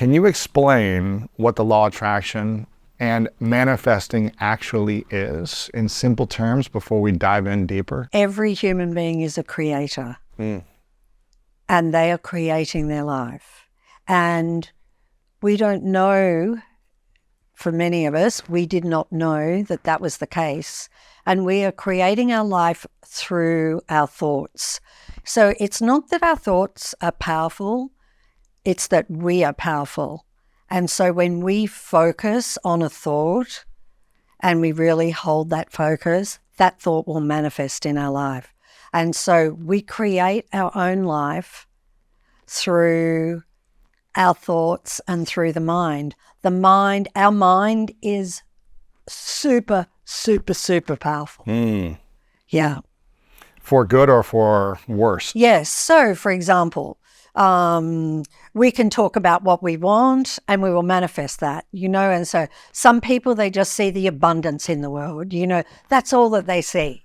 Can you explain what the law of attraction and manifesting actually is in simple terms before we dive in deeper? Every human being is a creator, and they are creating their life. And we don't know, for many of us, we did not know that that was the case. And we are creating our life through our thoughts. So it's not that our thoughts are powerful, it's that we are powerful. And so when we focus on a thought and we really hold that focus, that thought will manifest in our life. And so we create our own life through our thoughts and through the mind. Our mind is super, super, super powerful. Yeah. For good or for worse? Yes. So, for example, we can talk about what we want and we will manifest that, and so some people, they just see the abundance in the world, that's all that they see.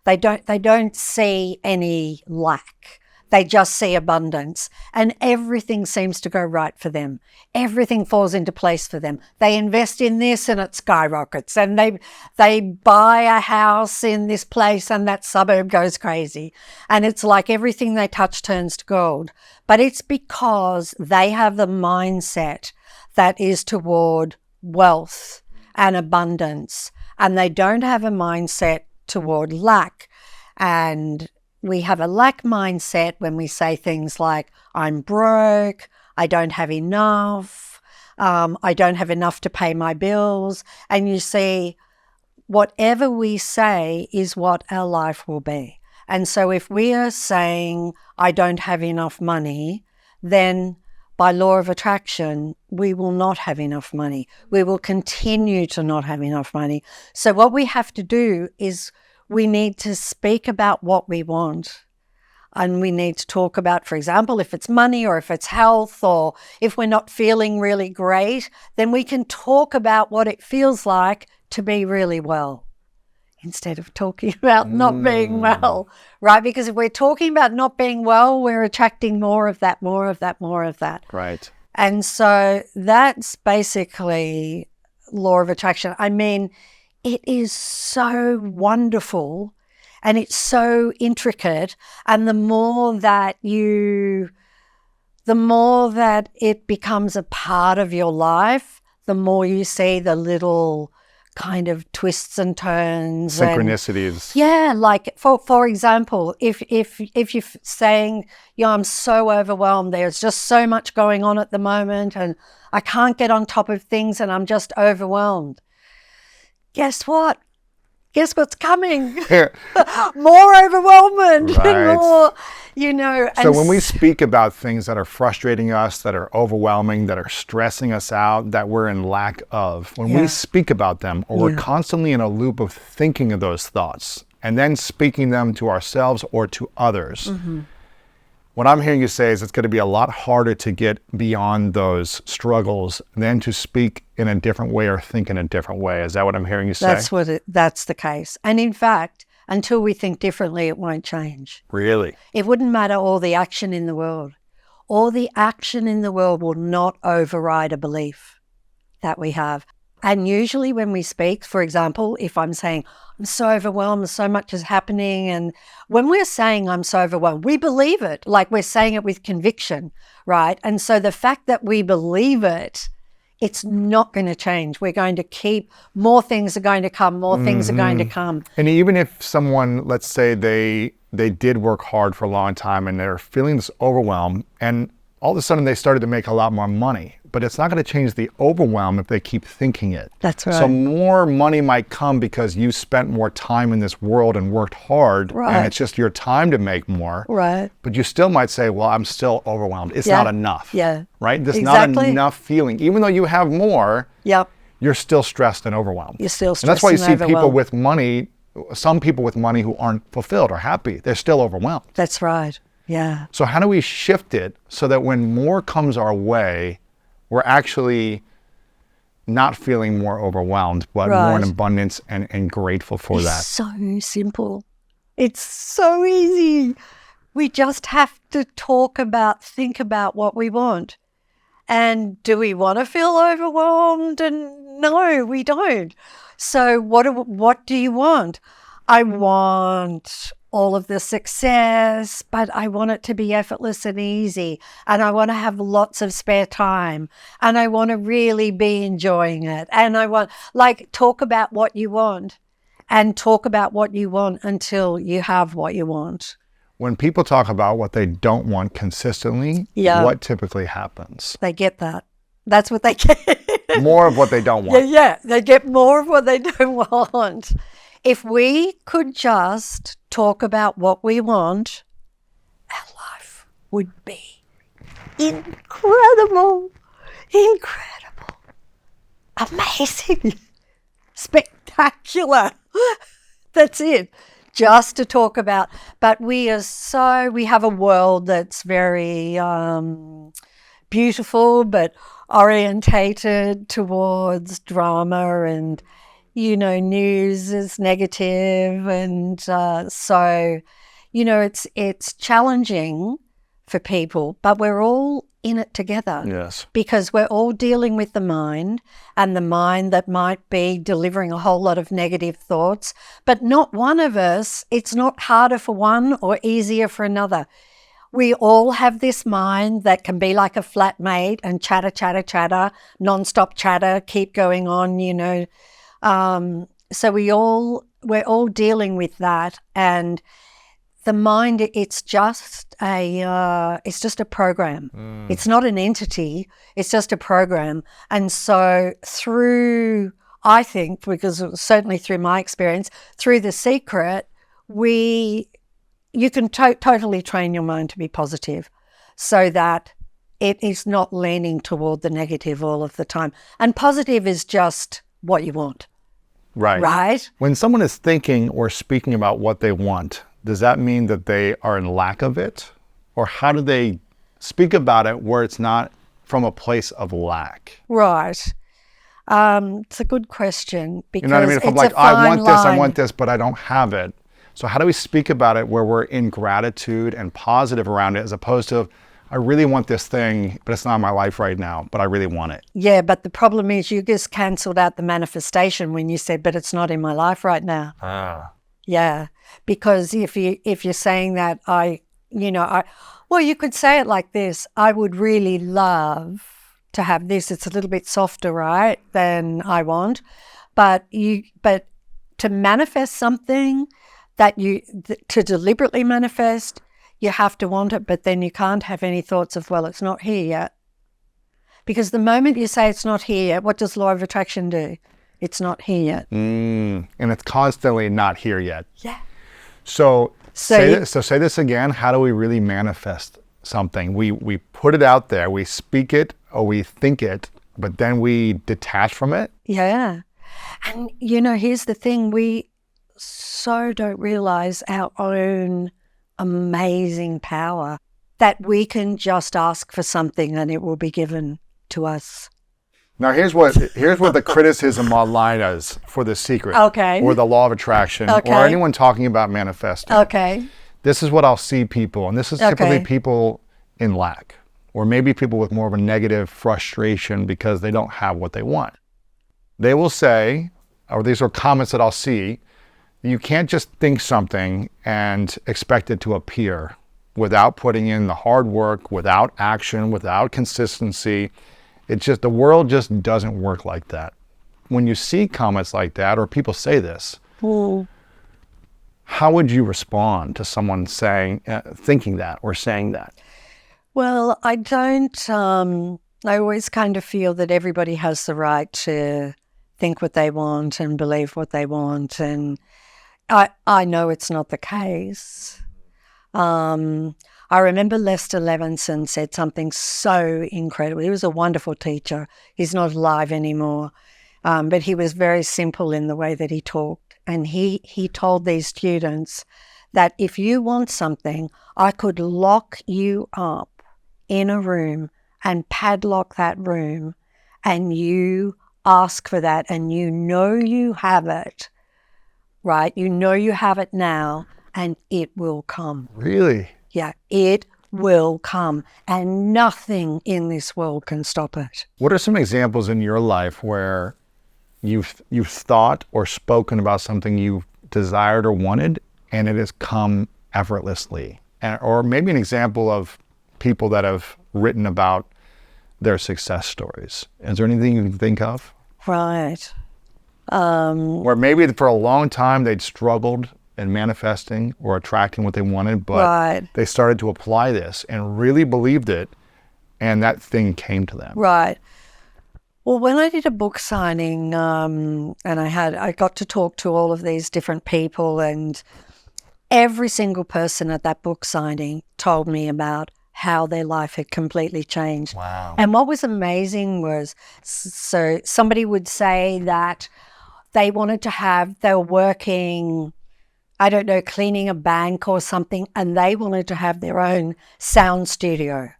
They don't see any lack. They just see abundance, and everything seems to go right for them. Everything falls into place for them. They invest in this and it skyrockets, and they buy a house in this place and that suburb goes crazy. And it's like everything they touch turns to gold. But it's because they have the mindset that is toward wealth and abundance, and they don't have a mindset toward lack. And we have a lack mindset when we say things like, I'm broke, I don't have enough, I don't have enough to pay my bills. And you see, whatever we say is what our life will be. And so if we are saying, I don't have enough money, then by law of attraction, we will not have enough money. We will continue to not have enough money. So what we have to do is we need to speak about what we want. And we need to talk about, for example, if it's money or if it's health, or if we're not feeling really great, then we can talk about what it feels like to be really well instead of talking about not being well, right? Because if we're talking about not being well, we're attracting more of that, more of that, more of that. Right. And so that's basically law of attraction. I mean, it is so wonderful and it's so intricate. And the more that it becomes a part of your life, the more you see the little kind of twists and turns. Synchronicities. Like for example, if you're saying, I'm so overwhelmed, there's just so much going on at the moment and I can't get on top of things and I'm just overwhelmed. Guess what? Guess what's coming? More overwhelmment, right. More, So when we speak about things that are frustrating us, that are overwhelming, that are stressing us out, that we're in lack of, when we speak about them, or we're constantly in a loop of thinking of those thoughts and then speaking them to ourselves or to others, what I'm hearing you say is it's going to be a lot harder to get beyond those struggles than to speak in a different way or think in a different way. Is that what I'm hearing you say? That's the case. And in fact, until we think differently, it won't change. Really? It wouldn't matter all the action in the world. All the action in the world will not override a belief that we have. And usually when we speak, for example, if I'm saying, I'm so overwhelmed, so much is happening. And when we're saying I'm so overwhelmed, we believe it, like we're saying it with conviction, right? And so the fact that we believe it, it's not going to change. We're going to keep, more things are going to come, more things are going to come. And even if someone, let's say they did work hard for a long time and they're feeling this overwhelm, and all of a sudden they started to make a lot more money, but it's not going to change the overwhelm if they keep thinking it. That's right. So more money might come because you spent more time in this world and worked hard, and it's just your time to make more. Right. But you still might say, well, I'm still overwhelmed. It's not enough. Yeah. Right? There's not enough feeling. Even though you have more, you're still stressed and overwhelmed. You're still stressed and that's why you see overwhelmed. people with money, some people with money who aren't fulfilled or happy. They're still overwhelmed. That's right. Yeah. So how do we shift it so that when more comes our way, we're actually not feeling more overwhelmed, but more in abundance and grateful for that? It's so simple. It's so easy. We just have to think about what we want. And do we want to feel overwhelmed? And no, we don't. So what do you want? I want all of the success, but I want it to be effortless and easy. And I want to have lots of spare time. And I want to really be enjoying it. And I want, talk about what you want and talk about what you want until you have what you want. When people talk about what they don't want consistently, what typically happens? They get that. That's what they get. More of what they don't want. Yeah, they get more of what they don't want. If we could just talk about what we want, our life would be incredible, amazing, spectacular. That's it. Just to talk about, but we have a world that's very beautiful, but orientated towards drama and, news is negative. And so, it's challenging for people, but we're all in it together. Yes. Because we're all dealing with the mind, and the mind that might be delivering a whole lot of negative thoughts, but not one of us, it's not harder for one or easier for another. We all have this mind that can be like a flatmate and chatter, nonstop chatter, keep going on, So we're all dealing with that, and the mind, it's just a program. It's not an entity. It's just a program. And so I think, because certainly through my experience, through The Secret, you can totally train your mind to be positive so that it is not leaning toward the negative all of the time. And positive is just what you want. Right. Right? When someone is thinking or speaking about what they want, does that mean that they are in lack of it? Or how do they speak about it where it's not from a place of lack? Right. It's a good question, because you know what I mean? If I'm like, I want this, but I don't have it. So how do we speak about it where we're in gratitude and positive around it, as opposed to, I really want this thing, but it's not in my life right now, but I really want it? Yeah, but the problem is you just cancelled out the manifestation when you said, but it's not in my life right now. Yeah, because if you're saying that, you could say it like this: I would really love to have this. It's a little bit softer, right, than I want, but to manifest something to deliberately manifest, you have to want it, but then you can't have any thoughts of, well, it's not here yet. Because the moment you say it's not here yet, what does law of attraction do? It's not here yet. And it's constantly not here yet. Yeah. So say this again. How do we really manifest something? We put it out there, we speak it or we think it, but then we detach from it? Yeah. And, here's the thing. We so don't realize our own amazing power that we can just ask for something and it will be given to us. Now, here's what the criticism online is for The Secret, or the law of attraction, or anyone talking about manifesting. Okay. This is what I'll see people, and this is typically people in lack, or maybe people with more of a negative frustration because they don't have what they want. They will say, or these are comments that I'll see, you can't just think something and expect it to appear without putting in the hard work, without action, without consistency. It's just, the world just doesn't work like that. When you see comments like that, or people say this, how would you respond to someone thinking that or saying that? Well, I don't, I always kind of feel that everybody has the right to think what they want and believe what they want. And I know it's not the case. I remember Lester Levinson said something so incredible. He was a wonderful teacher. He's not alive anymore, but he was very simple in the way that he talked. And he told these students that if you want something, I could lock you up in a room and padlock that room, and you ask for that, and you have it, right? You have it now, and it will come. Really? Yeah, it will come, and nothing in this world can stop it. What are some examples in your life where you've thought or spoken about something you've desired or wanted, and it has come effortlessly? Or maybe an example of people that have written about their success stories. Is there anything you can think of? Right. Where maybe for a long time they'd struggled in manifesting or attracting what they wanted, but they started to apply this and really believed it, and that thing came to them. Right. Well, when I did a book signing, and I got to talk to all of these different people, and every single person at that book signing told me about how their life had completely changed. Wow. And what was amazing was, so somebody would say that they wanted to have, they were working, I don't know, cleaning a bank or something, and they wanted to have their own sound studio.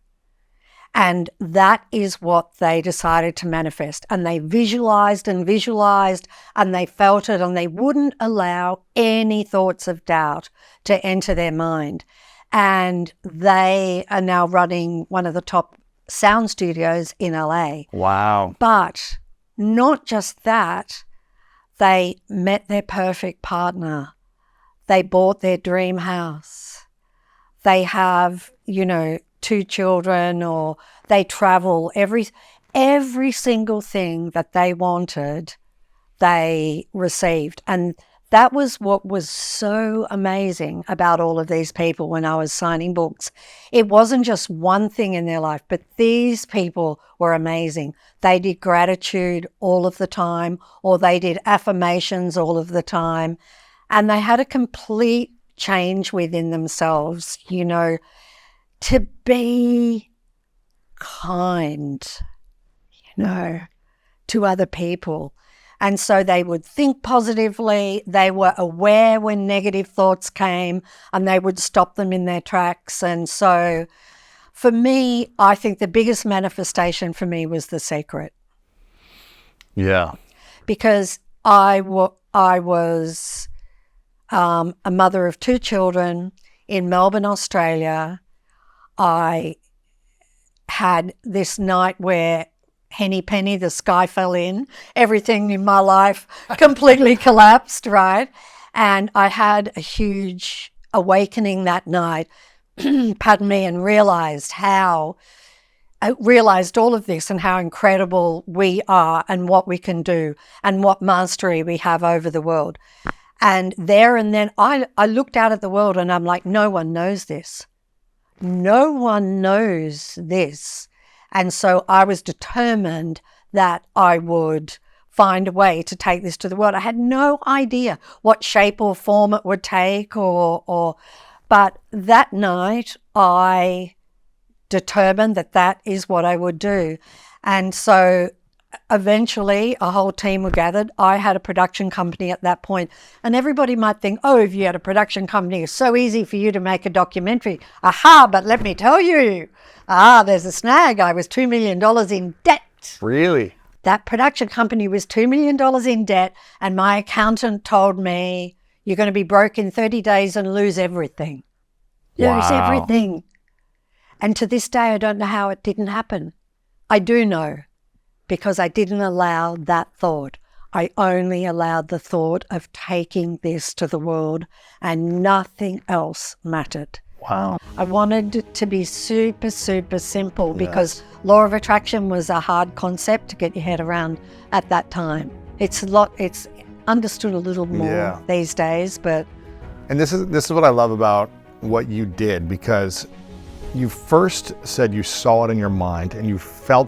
And that is what they decided to manifest. And they visualized and visualized, and they felt it, and they wouldn't allow any thoughts of doubt to enter their mind. And they are now running one of the top sound studios in LA. Wow. But not just that, they met their perfect partner. They bought their dream house. They have, 2 children, or they travel. Every single thing that they wanted, they received. And that was what was so amazing about all of these people when I was signing books. It wasn't just one thing in their life, but these people were amazing. They did gratitude all of the time, or they did affirmations all of the time. And they had a complete change within themselves, to be kind, to other people. And so they would think positively. They were aware when negative thoughts came, and they would stop them in their tracks. And so for me, I think the biggest manifestation for me was The Secret. Yeah. Because I was a mother of 2 children in Melbourne, Australia. I had this night where Henny Penny, the sky fell in, everything in my life completely collapsed, right? And I had a huge awakening that night, pardon me, and realized all of this and how incredible we are and what we can do and what mastery we have over the world. And there and then I looked out at the world and I'm like, no one knows this. No one knows this. And so I was determined that I would find a way to take this to the world. I had no idea what shape or form it would take but that night I determined that is what I would do. And so eventually a whole team were gathered. I had a production company at that point, and everybody might think, oh, if you had a production company, it's so easy for you to make a documentary. Aha, but let me tell you, there's a snag. I was $2 million in debt. Really? That production company was $2 million in debt, and my accountant told me, you're going to be broke in 30 days and lose everything. Wow. Lose everything. And to this day, I don't know how it didn't happen. I do know, because I didn't allow that thought. I only allowed the thought of taking this to the world, and nothing else mattered. Wow. I wanted it to be super, super simple, because law of attraction was a hard concept to get your head around at that time. It's understood a little more these days, but. And this is what I love about what you did, because you first said you saw it in your mind and you felt